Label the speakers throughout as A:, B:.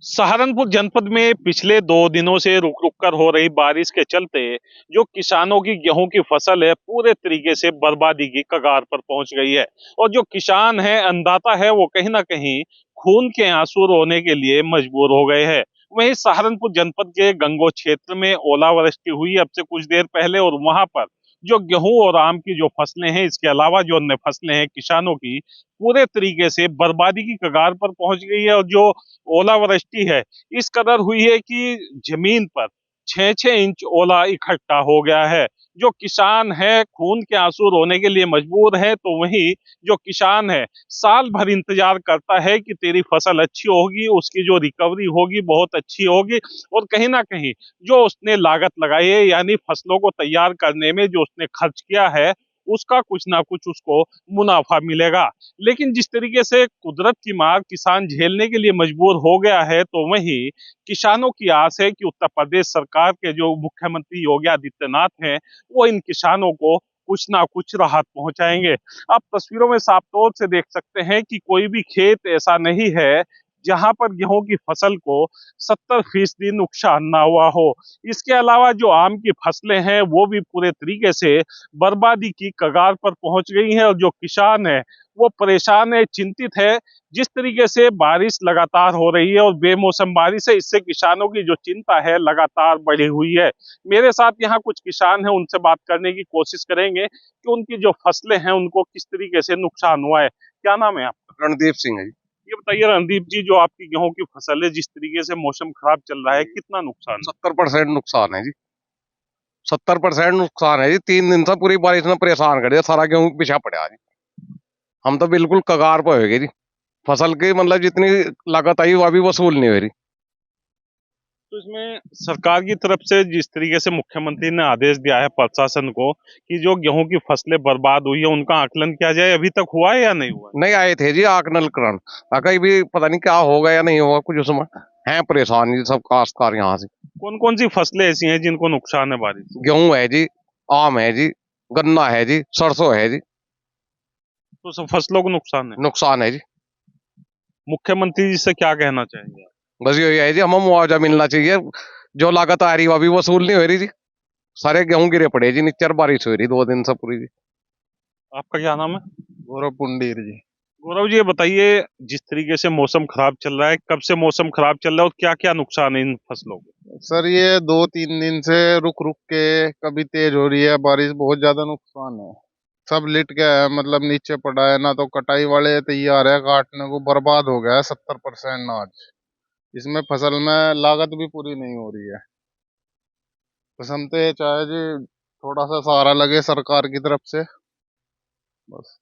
A: सहारनपुर जनपद में पिछले 2 दिनों से रुक रुक कर हो रही बारिश के चलते जो किसानों की गेहूं की फसल है पूरे तरीके से बर्बादी की कगार पर पहुंच गई है। और जो किसान है, अन्नदाता है, वो कहीं ना कहीं खून के आंसू रोने के लिए मजबूर हो गए हैं। वहीं सहारनपुर जनपद के गंगो क्षेत्र में ओलावृष्टि हुई अब से कुछ देर पहले, और वहां पर जो गेहूं और आम की जो फसलें हैं, इसके अलावा जो अन्य फसलें हैं किसानों की, पूरे तरीके से बर्बादी की कगार पर पहुंच गई है। और जो ओलावृष्टि है इस कदर हुई है कि जमीन पर 6-6 इंच ओला इकट्ठा हो गया है। जो किसान है खून के आंसू रोने के लिए मजबूर है, तो वहीं जो किसान है साल भर इंतजार करता है कि तेरी फसल अच्छी होगी, उसकी जो रिकवरी होगी बहुत अच्छी होगी, और कहीं ना कहीं जो उसने लागत लगाई है, यानी फसलों को तैयार करने में जो उसने खर्च किया है, उसका कुछ ना कुछ उसको मुनाफा मिलेगा। लेकिन जिस तरीके से कुदरत की मार किसान झेलने के लिए मजबूर हो गया है, तो वहीं किसानों की आस है कि उत्तर प्रदेश सरकार के जो मुख्यमंत्री योगी आदित्यनाथ हैं, वो इन किसानों को कुछ ना कुछ राहत पहुंचाएंगे। आप तस्वीरों में साफ तौर से देख सकते हैं कि कोई भी खेत ऐसा नहीं है जहां पर गेहूं की फसल को 70% नुकसान ना हुआ हो। इसके अलावा जो आम की फसलें हैं वो भी पूरे तरीके से बर्बादी की कगार पर पहुंच गई हैं, और जो किसान है वो परेशान है, चिंतित है। जिस तरीके से बारिश लगातार हो रही है और बेमौसम बारिश है, इससे किसानों की जो चिंता है लगातार बढ़ी हुई है। मेरे साथ यहाँ कुछ किसान हैं, उनसे बात करने की कोशिश करेंगे कि उनकी जो फसलें हैं उनको किस तरीके से नुकसान हुआ है। क्या नाम है आपका?
B: रणदीप सिंह है जी।
A: ये बताइए रणदीप जी, जो आपकी गेहूं की फसल है, जिस तरीके से मौसम खराब चल रहा है, कितना नुकसान है?
B: 70% नुकसान है जी। 70% नुकसान है जी। 3 दिन से पूरी बारिश ने परेशान कर दिया, सारा गेहूं पीछा पड़ा जी। हम तो बिल्कुल कगार पे हो गए जी। फसल की मतलब जितनी लागत आई वो अभी वसूल नहीं हो रही।
A: तो इसमें सरकार की तरफ से जिस तरीके से मुख्यमंत्री ने आदेश दिया है प्रशासन को कि जो गेहूं की फसलें बर्बाद हुई है उनका आकलन किया जाए, अभी तक हुआ है या नहीं हुआ है?
B: नहीं आए थे जी आकलन करण। कहीं भी पता नहीं क्या होगा या नहीं होगा, कुछ उसमें है परेशान जी सब काश्तकार यहाँ से।
A: कौन कौन सी फसलें ऐसी हैं जिनको नुकसान है बारिश से?
B: गेहूं है जी, आम है जी, गन्ना है जी, सरसों है जी।
A: तो सब फसलों को नुकसान है।
B: नुकसान है जी।
A: मुख्यमंत्री जी से क्या कहना चाहेंगे आप?
B: बस यही है जी, हमें मुआवजा मिलना चाहिए। जो लागत आ रही है वो अभी वसूल नहीं हो रही जी। सारे गेहूं गिरे पड़े जी, नीचे बारिश हो रही 2 दिन से पूरी जी।
A: आपका क्या नाम है?
B: गौरव पुंडीर जी।
A: गौरव जी, ये बताइए, जिस तरीके से मौसम खराब चल रहा है, कब से मौसम खराब चल रहा है और क्या क्या नुकसान है इन फसलों को?
C: सर ये 2-3 दिन से रुक रुक के कभी तेज हो रही है बारिश, बहुत ज्यादा नुकसान है। सब लिट गया है, मतलब नीचे पड़ा है ना, तो कटाई वाले तैयार है काटने को, बर्बाद हो गया है 70% अनाज। इसमें फसल में लागत भी पूरी नहीं हो रही है। बस हम तो ये चाहे जी थोड़ा सा सहारा लगे सरकार की तरफ से, बस।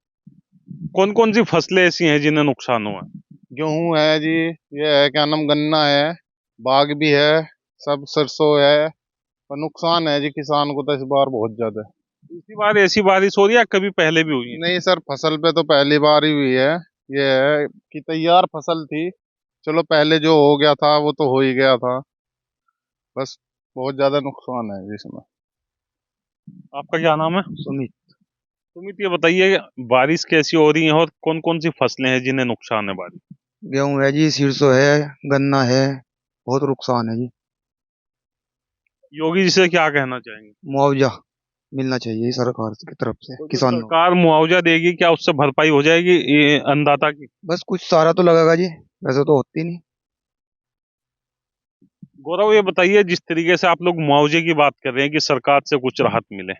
A: कौन कौन सी फसलें ऐसी हैं जिन्हें नुकसान हुआ है?
C: गेहूं है जी, ये है क्या नाम, गन्ना है, बाग भी है, सब सरसों है। पर नुकसान है जी किसान को तो इस बार बहुत ज्यादा।
A: इसी बार ऐसी बारिश हो रही है, कभी पहले भी हुई है?
C: नहीं सर, फसल पे तो पहली बार ही हुई है। ये है कि तैयार फसल थी, चलो पहले जो हो गया था वो तो हो ही गया था, बस। बहुत ज्यादा नुकसान है जिसमें।
A: आपका क्या नाम है?
C: सुमित।
A: सुमित, ये बताइए, बारिश कैसी हो रही है और कौन कौन सी फसलें हैं जिन्हें नुकसान है बारिश?
D: गेहूं है जी, सरसों है, गन्ना है, बहुत नुकसान है जी।
A: योगी जी से क्या कहना चाहेंगे?
D: मुआवजा मिलना चाहिए सरकार की तरफ से
A: तो जो
D: किसानों को।
A: सरकार मुआवजा देगी, क्या उससे भरपाई हो जाएगी ये अन्नदाता की?
D: बस कुछ सारा तो लगेगा जी, वैसे तो होती नहीं।
A: गौरव, ये बताइए, जिस तरीके से आप लोग मुआवजे की बात कर रहे हैं कि सरकार से कुछ राहत मिले,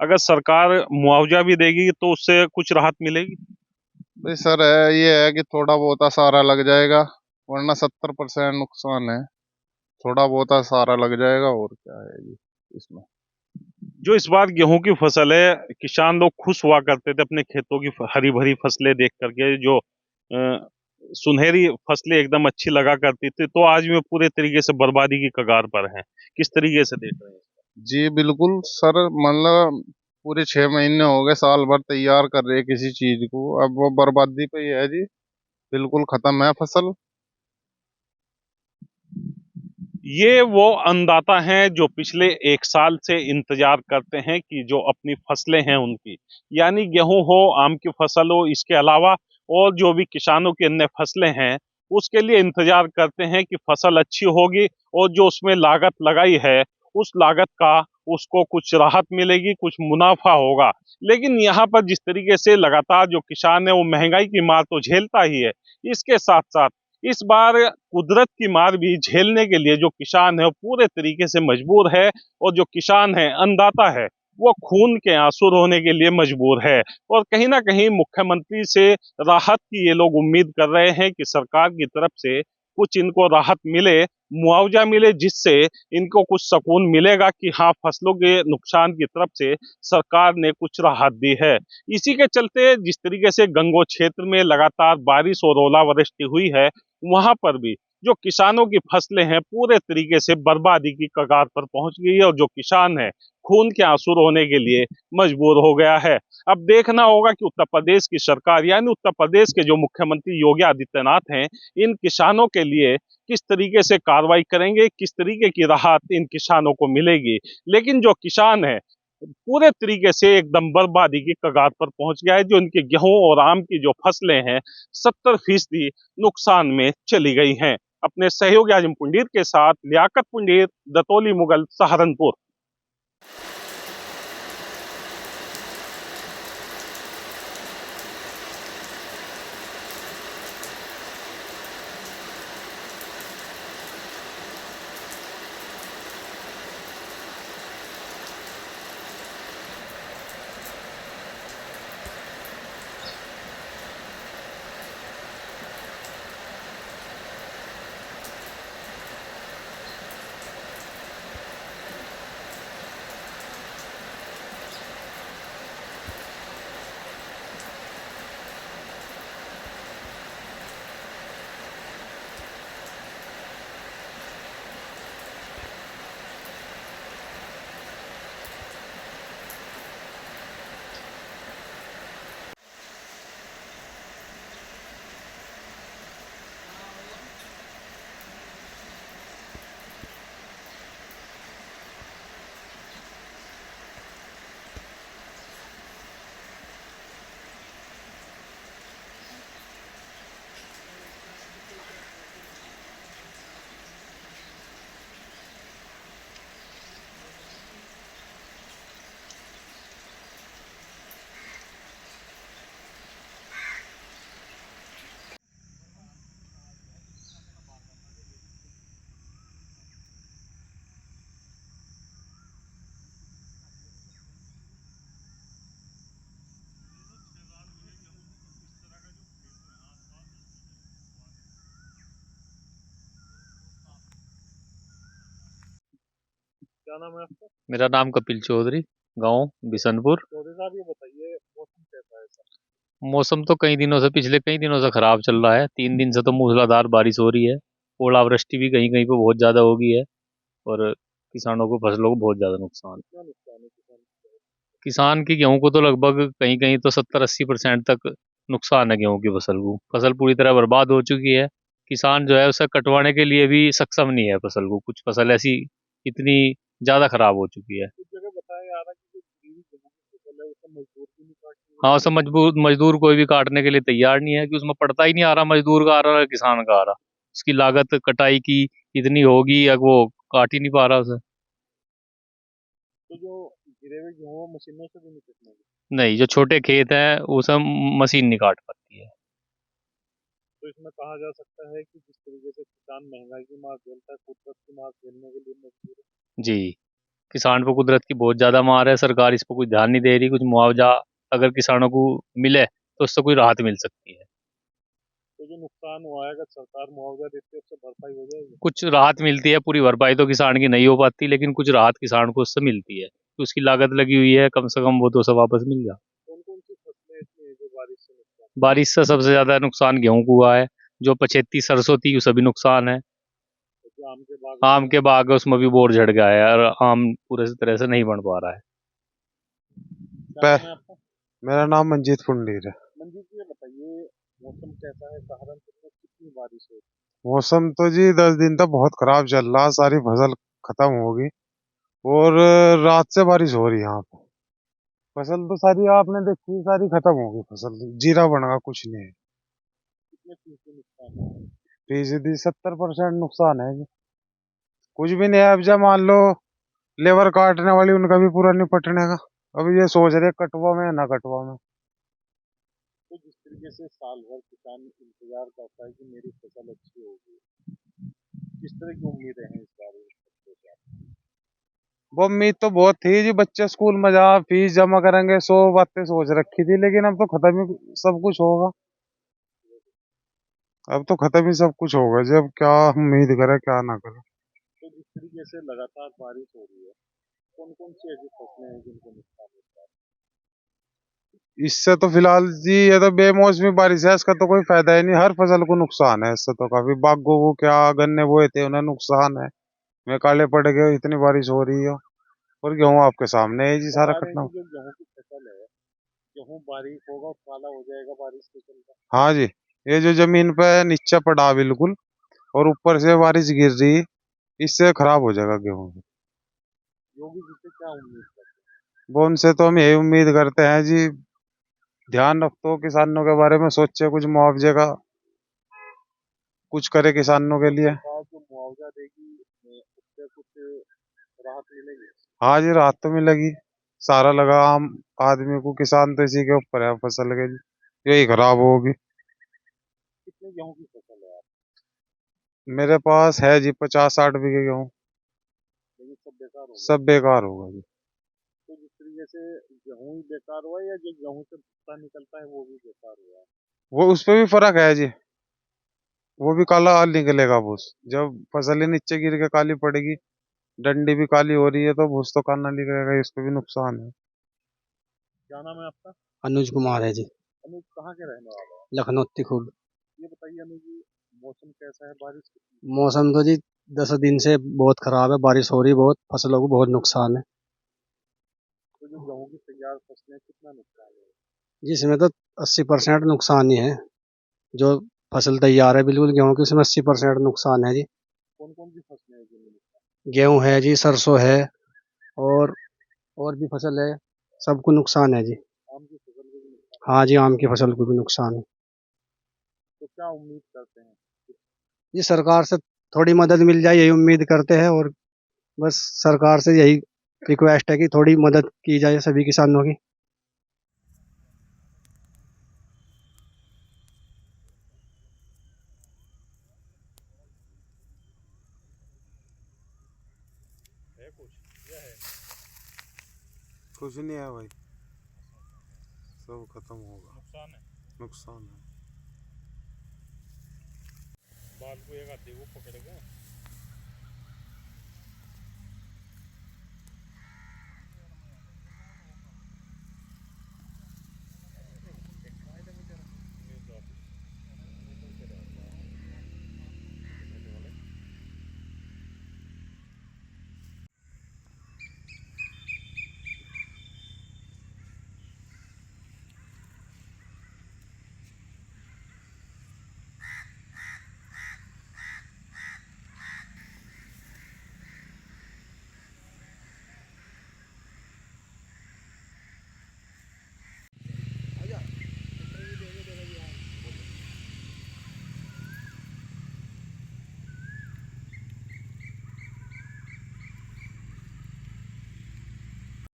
A: अगर सरकार मुआवजा भी देगी तो उससे कुछ राहत मिलेगी?
C: भाई सर है, ये है कि थोड़ा बहुत सहारा लग जाएगा, वरना 70% नुकसान है। थोड़ा बहुत सहारा लग जाएगा, और क्या है जी इसमें।
A: जो इस बार गेहूं की फसल है, किसान लोग खुश हुआ करते थे अपने खेतों की हरी भरी फसलें देख करके, जो सुनहरी फसलें एकदम अच्छी लगा करती थी, तो आज में पूरे तरीके से बर्बादी की कगार पर हैं। किस तरीके से देख रहे हैं?
C: जी बिल्कुल सर, मतलब पूरे 6 महीने हो गए, साल भर तैयार कर रहे हैं किसी चीज को, अब वो बर्बादी पे ही है जी। बिल्कुल खत्म है फसल।
A: ये वो अन्नदाता हैं जो पिछले 1 साल से इंतजार करते हैं कि जो अपनी फसलें हैं उनकी, यानी गेहूं हो, आम की फसल हो, इसके अलावा और जो भी किसानों की अन्य फसलें हैं, उसके लिए इंतजार करते हैं कि फसल अच्छी होगी और जो उसमें लागत लगाई है उस लागत का उसको कुछ राहत मिलेगी, कुछ मुनाफा होगा। लेकिन यहाँ पर जिस तरीके से लगातार जो किसान है वो महंगाई की मार तो झेलता ही है, इसके साथ साथ इस बार कुदरत की मार भी झेलने के लिए जो किसान है वो पूरे तरीके से मजबूर है। और जो किसान है, अन्नदाता है, वो खून के आंसू रोने के लिए मजबूर है। और कहीं ना कहीं मुख्यमंत्री से राहत की ये लोग उम्मीद कर रहे हैं कि सरकार की तरफ से कुछ इनको राहत मिले, मुआवजा मिले, जिससे इनको कुछ सुकून मिलेगा कि हाँ, फसलों के नुकसान की तरफ से सरकार ने कुछ राहत दी है। इसी के चलते जिस तरीके से गंगोह क्षेत्र में लगातार बारिश और ओलावृष्टि हुई है, वहां पर भी जो किसानों की फसलें हैं पूरे तरीके से बर्बादी की कगार पर पहुंच गई है और जो किसान है खून के आंसू रोने के लिए मजबूर हो गया है। अब देखना होगा कि उत्तर प्रदेश की सरकार यानी उत्तर प्रदेश के जो मुख्यमंत्री योगी आदित्यनाथ हैं, इन किसानों के लिए किस तरीके से कार्रवाई करेंगे, किस तरीके की राहत इन किसानों को मिलेगी। लेकिन जो किसान है पूरे तरीके से एकदम बर्बादी की कगार पर पहुंच गया है। जो इनके गेहूं और आम की जो फसलें हैं 70% नुकसान में चली गई हैं। अपने सहयोगी आजम पुंडीर के साथ लियाकत पुंडीर, दतौली मुगल, सहारनपुर। क्या नाम है आपका?
E: मेरा नाम कपिल चौधरी, गांव बिशनपुर।
A: चौधरी साहब, ये बताइए मौसम कैसा है सर?
E: मौसम तो पिछले कई दिनों से खराब चल रहा है। 3 दिन से तो मूसलाधार बारिश हो रही है। ओलावृष्टि भी कहीं कहीं पे बहुत ज्यादा हो गई है और किसानों को, फसलों को बहुत ज्यादा नुकसान।
A: क्या नुकसान है किसान को?
E: किसान की गेहूं को तो लगभग कहीं कहीं तो 70-80% तक नुकसान है गेहूं की फसल को। फसल पूरी तरह बर्बाद हो चुकी है। किसान जो है उसे कटवाने के लिए भी सक्षम नहीं है फसल को। कुछ फसल ऐसी इतनी ज्यादा खराब हो चुकी है।
A: कुछ जगह बताया जा रहा है कि जो गिरी गेहूं की फसल है उसे मजदूर भी नहीं काटनी
E: हाँ,
A: है।
E: उसे मजदूर कोई भी काटने के लिए तैयार नहीं है कि उसमें पड़ता ही नहीं आ रहा, मजदूर का आ रहा है, किसान का आ रहा। उसकी लागत कटाई की इतनी होगी, अब वो काट ही नहीं पा रहा उसे।
A: तो जो गिरे हुए गेहूं मशीनों से भी नहीं कटने।
E: नहीं, जो छोटे खेत हैं उसे मशीन नहीं काट पाती है।
A: तो इसमें कहा जा सकता है कि जिस तरीके से किसान महंगाई की मार झेलता है, कुदरत की मार झेलने के लिए मजबूर है।
E: जी, किसान पर कुदरत की बहुत ज्यादा मार है। सरकार इस पर कुछ ध्यान नहीं दे रही। कुछ मुआवजा अगर किसानों को मिले तो उससे कोई राहत मिल सकती है।
A: तो जो नुकसान हुआ है अगर सरकार मुआवजा देती है उससे भरपाई हो जाएगी।
E: कुछ राहत मिलती है, पूरी भरपाई तो किसान की नहीं हो पाती, लेकिन कुछ राहत किसान को उससे मिलती है। तो उसकी लागत लगी हुई है, कम से कम वो तो उसे वापस मिल जाए।
A: कौन कौन सी फसलें ऐसी हैं जो बारिश से नुकसान?
E: बारिश से सबसे ज्यादा नुकसान गेहूं को हुआ है। जो पछेती सरसों थी उसे भी नुकसान है।
A: जो आम के बाग
E: आम के बाग है उसमें भी बोर झड़ गया है और आम पूरे तरह से नहीं बन पा रहा है।
A: क्या नाम है आपका?
C: मेरा नाम मंजीत पुंडीर है।
A: मंजीत जी, ये बताइए मौसम कैसा है? सहारनपुर में कितनी बारिश हुई?
C: मौसम तो जी 10 दिन तक बहुत खराब चल रहा, सारी फसल खत्म होगी और रात से बारिश हो रही है यहाँ पे। फसल तो सारी आपने देखी, सारी खत्म होगी फसल, जीरा बना कुछ नहीं है।
A: कितने फीसदी नुकसान हुआ?
F: फीसदी 70% नुकसान है जी। कुछ भी नहीं है। अब जब मान लो लेबर काटने वाली उनका भी पूरा निपटने का, अब ये सोच रहे कटवा में ना कटवा में।
A: तो जिस तरीके से साल भर किसान इंतजार करता है कि मेरी फसल अच्छी होगी, किस तरह की उम्मीदें हैं इस बार इस फसलों से?
F: वो उम्मीद तो बहुत थी जी, बच्चे स्कूल में जा फीस जमा करेंगे, 100 बातें सोच रखी थी, लेकिन अब तो खत्म ही सब कुछ होगा। अब तो खत्म ही सब कुछ होगा जी। अब क्या उम्मीद करे क्या ना करे।
A: तो जिस तरीके से लगातार बारिश हो रही है, कौन कौन सी ऐसी फसलें हैं जिनको नुकसान होता है?
F: इससे तो फिलहाल जी ये तो बेमौसमी बारिश है, इसका तो कोई फायदा ही नहीं। हर फसल को नुकसान है इससे तो। काफी बागों को क्या गन्ने बोए थे उन्हें नुकसान है, में काले पड़ गए, इतनी बारिश हो रही है। और गेहूं आपके सामने है जी, सारा
A: बता रहे हैं
F: कटना।
A: कि जो गेहूं की फसल है, गेहूं बारीक होगा और काला हो जाएगा बारिश के चलते।
F: हाँ जी, ये जो जमीन पे नीचे पड़ा बिल्कुल और ऊपर से बारिश गिर रही, इससे खराब हो जाएगा गेहूं।
A: योगी जी से क्या उम्मीद करते
F: वो उनसे तो हम यही उम्मीद करते हैं जी, ध्यान रखो किसानों के बारे में, सोचे कुछ मुआवजे का कुछ करे किसानों के
A: हैं?
F: लिए।
A: सरकार जो मुआवजा देगी उससे कुछ राहत मिलेगी?
F: हाँ जी, राहत तो मिलेगी। सारा लगा आम आदमी को, किसान तो इसी के ऊपर है फसल के जी, यही खराब होगी।
A: कितने गेहूं की फसल है आप?
F: मेरे पास है जी 50-60 बीघे गेहूँ।
A: लेकिन सब बेकार हो गया।
F: सब बेकार होगा जी।
A: तो जिस तरीके से गेहूं ही बेकार हुआ या जो गेहूं से भुट्टा निकलता है वो भी बेकार हुआ?
F: वो उस पे भी फर्क है जी, वो भी काला निकलेगा भूस। जब फसल ही नीचे गिर के काली पड़ेगी, डंडी भी काली हो रही है, तो भूस तो काला निकलेगा, इसको भी नुकसान है।
A: क्या नाम है आपका?
D: अनुज कुमार है जी,
A: अनुज, कहाँ के रहने वाले हो?
D: लखनऊ खुर्द।
A: ये बताइए अनुज जी, मौसम कैसा है, बारिश कितनी?
D: मौसम तो जी 10 दिन से बहुत खराब है, बारिश हो रही बहुत, फसलों को बहुत नुकसान है।
A: तो जो गेहूं की तैयार फसलें कितना नुकसान है?
D: जिसमें तो 80% नुकसान ही है। जो फसल तैयार है बिल्कुल गेहूं की, उसमें 80% नुकसान है जी।
A: कौन कौन सी फसलें हैं जिनमें नुकसान?
D: गेहूं है जी, सरसों है, और और भी फसल है, सबको नुकसान है जी।
A: आम की फसल को भी नुकसान?
D: हाँ जी, आम की फसल को भी नुकसान है।
A: तो क्या उम्मीद करते हैं?
D: जी सरकार से थोड़ी मदद मिल जाए यही उम्मीद करते हैं, और बस सरकार से यही रिक्वेस्ट है कि थोड़ी मदद की जाए सभी किसानों की।
A: है कुछ यह है?
F: कुछ नहीं है भाई, सब खत्म होगा।
A: नुकसान है।
F: नुकसान है।
A: बाल को एक आधे को पकड़ गए।